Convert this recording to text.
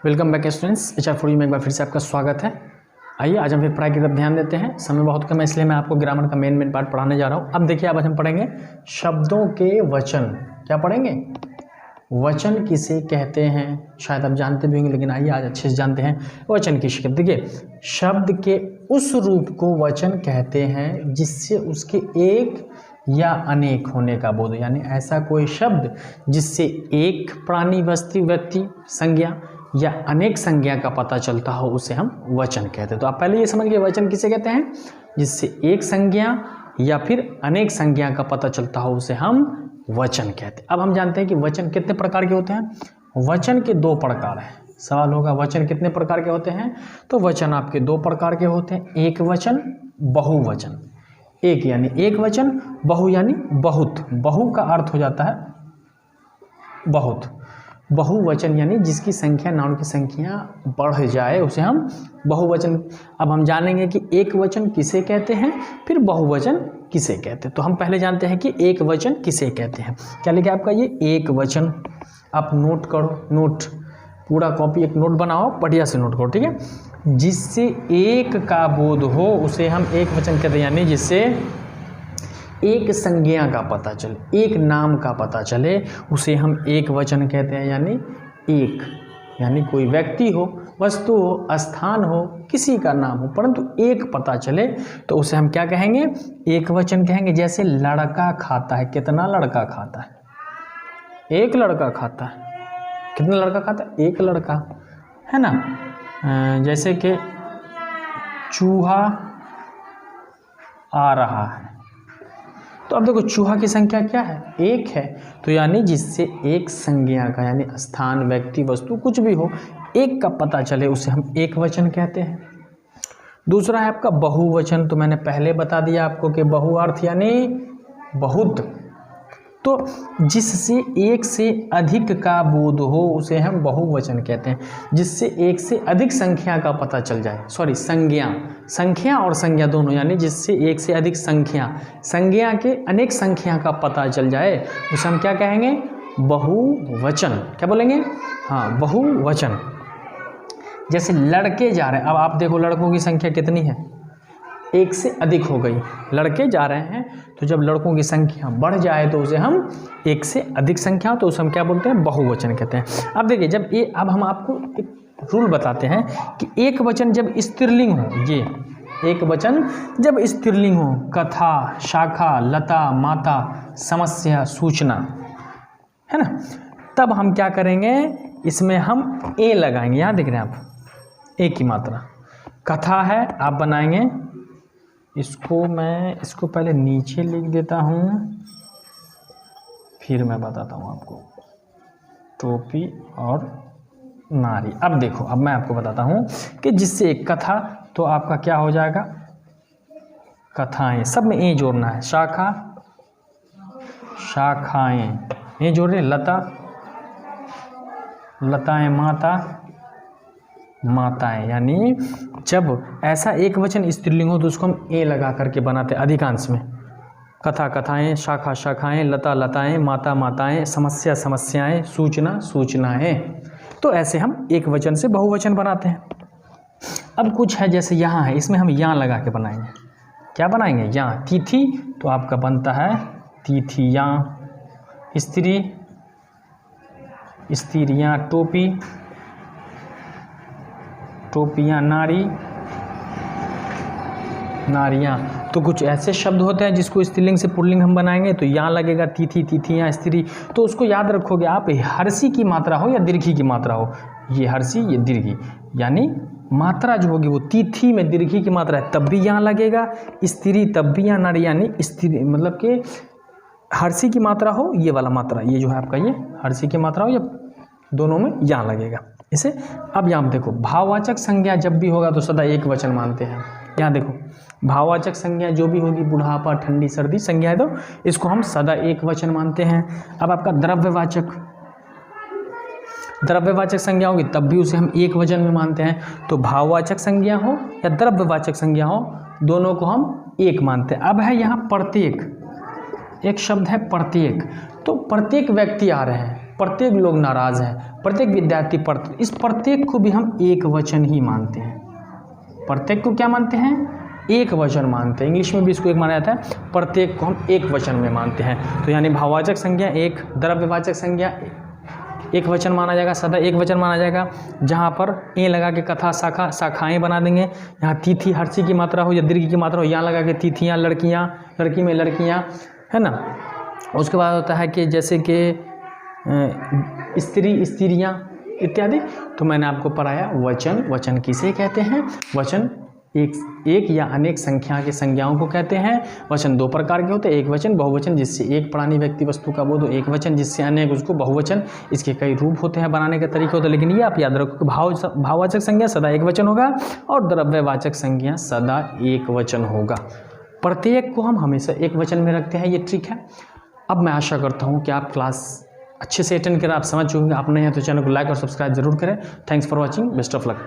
Welcome back students, HR4U में एक बार फिर से आपका स्वागत है। आइए आज हम फिर पढ़ाई की तरफ ध्यान देते हैं। समय बहुत कम है इसलिए मैं आपको ग्रामर का मेन पार्ट पढ़ाने जा रहा हूँ। अब देखिए, आज हम पढ़ेंगे शब्दों के वचन। क्या पढ़ेंगे? वचन किसे कहते हैं। शायद आप जानते भी होंगे, लेकिन आइए आज अच्छे से जानते हैं वचन की शिक्षक। देखिए, शब्द के उस रूप को वचन कहते हैं जिससे उसके एक या अनेक होने का बोध, यानी ऐसा कोई शब्द जिससे एक प्राणी, वस्तु, व्यक्ति, संज्ञा या अनेक संज्ञा का पता चलता हो, उसे हम वचन कहते हैं। तो आप पहले ये समझ गए वचन किसे कहते हैं, जिससे एक संज्ञा या फिर अनेक संज्ञा का पता चलता हो, उसे हम वचन कहते हैं। अब हम जानते हैं कि वचन कितने प्रकार के होते हैं। वचन के दो प्रकार हैं। सवाल होगा वचन कितने प्रकार के होते हैं, तो वचन आपके दो प्रकार के होते हैं, एक वचन, बहुवचन। एक यानी एक वचन, बहु यानी बहुत। बहु का अर्थ हो जाता है बहुत। बहुवचन यानी जिसकी संख्या, नाउन की संख्या बढ़ जाए, उसे हम बहुवचन। अब हम जानेंगे कि एक वचन किसे कहते हैं, फिर बहुवचन किसे कहते हैं। तो हम पहले जानते हैं कि एक वचन किसे कहते हैं। क्या लिखा आपका ये एक वचन। आप नोट करो, नोट पूरा कॉपी एक नोट बनाओ, बढ़िया से नोट करो, ठीक है। जिससे एक का बोध हो उसे हम एक वचन कहते हैं, यानी जिससे एक संज्ञा का पता चले, एक नाम का पता चले, उसे हम एक वचन कहते हैं। यानी एक यानी कोई व्यक्ति हो, वस्तु हो, स्थान हो, किसी का नाम हो, परंतु एक पता चले तो उसे हम क्या कहेंगे, एक वचन कहेंगे। जैसे लड़का खाता है, कितना लड़का खाता है, एक लड़का खाता है। कितना लड़का खाता है, एक लड़का, है ना। जैसे कि चूहा आ रहा है, तो अब देखो चूहा की संख्या क्या है, एक है। तो यानी जिससे एक संज्ञा का, यानी स्थान, व्यक्ति, वस्तु कुछ भी हो, एक का पता चले, उसे हम एक वचन कहते हैं। दूसरा है आपका बहुवचन। तो मैंने पहले बता दिया आपको कि बहुअर्थ यानी बहुत। तो जिससे एक से अधिक का बोध हो, उसे हम बहुवचन कहते हैं। जिससे एक से अधिक संख्या का पता चल जाए, सॉरी संख्या और संज्ञा दोनों, यानी जिससे एक से अधिक संज्ञा के अनेक संख्या का पता चल जाए, उसे हम क्या कहेंगे, बहुवचन। क्या बोलेंगे, हाँ बहुवचन। जैसे लड़के जा रहे हैं, अब आप देखो लड़कों की संख्या कितनी है, एक से अधिक हो गई, लड़के जा रहे हैं। तो जब लड़कों की संख्या बढ़ जाए तो उसे हम एक से अधिक संख्या, तो उसे हम क्या बोलते हैं, बहुवचन कहते हैं। अब देखिए, जब ये, अब हम आपको एक रूल बताते हैं कि एक वचन जब स्त्रीलिंग हो, ये एक वचन जब स्त्रीलिंग हो, कथा, शाखा, लता, माता, समस्या, सूचना, है ना, तब हम क्या करेंगे, इसमें हम ए लगाएंगे। यहाँ देख रहे हैं आप, ए की मात्रा। कथा है, आप बनाएंगे इसको, मैं इसको पहले नीचे लिख देता हूँ, फिर मैं बताता हूँ आपको। टोपी और नारी। अब देखो, अब मैं आपको बताता हूँ कि जिससे एक कथा, तो आपका क्या हो जाएगा, कथाएं, सब में ए जोड़ना है। शाखा, शाखाएं, ये जोड़ रहे। लता, लताएं, माता, माताएं। यानी जब ऐसा एक वचन स्त्रीलिंग हो तो उसको हम ए लगा करके बनाते हैं अधिकांश में। कथा, कथाएं, शाखा, शाखाएं, लता, लताएं, माता, माताएं, समस्या, समस्याएं, सूचना, सूचनाएं। तो ऐसे हम एक वचन से बहुवचन बनाते हैं। अब कुछ है, जैसे यहाँ है, इसमें हम यहाँ लगा के बनाएंगे। क्या बनाएंगे, यहाँ। तिथि, तो आपका बनता है तिथियाँ। स्त्री, स्त्रियाँ। टोपी, टोपियाँ। नारी, नारियाँ। तो कुछ ऐसे शब्द होते हैं जिसको स्त्रीलिंग से पुल्लिंग हम बनाएंगे, तो यहाँ लगेगा तिथि, तिथियाँ, स्त्री। तो उसको याद रखोगे आप, हर्षी की मात्रा हो या दीर्घी की मात्रा हो, ये हर्षी, ये दीर्घी, यानी मात्रा जो होगी वो तिथि में दीर्घी की मात्रा है, तब भी यहाँ लगेगा। स्त्री तब भी यहाँ, नारी, यानी स्त्री मतलब कि हर्षी की मात्रा हो, ये वाला मात्रा, ये जो है आपका, ये हर्षी की मात्रा हो, या दोनों में यहाँ लगेगा इसे। अब यहाँ देखो, भाववाचक संज्ञा जब भी होगा तो सदा एक वचन मानते हैं। यहाँ देखो, भाववाचक संज्ञा जो भी होगी, बुढ़ापा, ठंडी, सर्दी संज्ञा है, तो इसको हम सदा एक वचन मानते हैं। अब आपका द्रव्यवाचक, द्रव्यवाचक संज्ञा होगी तब भी उसे हम एक वचन में मानते हैं। तो भाववाचक संज्ञा हो या द्रव्यवाचक संज्ञा हो, दोनों को हम एक मानते हैं। अब है यहाँ प्रत्येक, एक शब्द है प्रत्येक। तो प्रत्येक व्यक्ति आ रहे हैं, प्रत्येक लोग नाराज़ हैं, प्रत्येक विद्यार्थी पढ़ते, इस प्रत्येक को भी हम एक वचन ही मानते हैं। प्रत्येक को क्या मानते हैं? एक वचन मानते हैं। इंग्लिश में भी इसको एक माना जाता है, प्रत्येक को हम एक वचन में मानते हैं। तो यानी भाववाचक संज्ञा एक, द्रव्यवाचक संज्ञा एक वचन माना जाएगा, सदा एक वचन माना जाएगा। जहाँ पर ए लगा के कथा शाखा शाखाएं बना देंगे। यहाँ तिथि हर्षी की मात्रा हो या दीर्घ की मात्रा हो, यहाँ लगा के तिथियाँ, लड़कियाँ, लड़की में लड़कियाँ, है ना। उसके बाद होता है कि जैसे कि स्त्री, स्त्रियाँ इत्यादि। तो मैंने आपको पढ़ाया वचन, वचन किसे कहते हैं? वचन एक या अनेक संख्या के संज्ञाओं को कहते हैं। वचन दो प्रकार के होते हैं, एक वचन, बहुवचन, जिससे एक प्राणी व्यक्ति वस्तु का बोध हो, एक वचन जिससे अनेक, उसको बहुवचन। इसके कई रूप होते हैं, बनाने के तरीके होते हैं, लेकिन ये आप याद रखो कि भाववाचक संज्ञा सदा एक वचन होगा और द्रव्यवाचक संज्ञा सदा एक वचन होगा। प्रत्येक को हम हमेशा एक वचन में रखते हैं, ये ट्रिक है। अब मैं आशा करता हूँ कि आप क्लास अच्छे से अटेंड करें, आप समझ चुके हैं। आप नए हैं तो चैनल को लाइक और सब्सक्राइब जरूर करें। Thanks for watching, best of luck.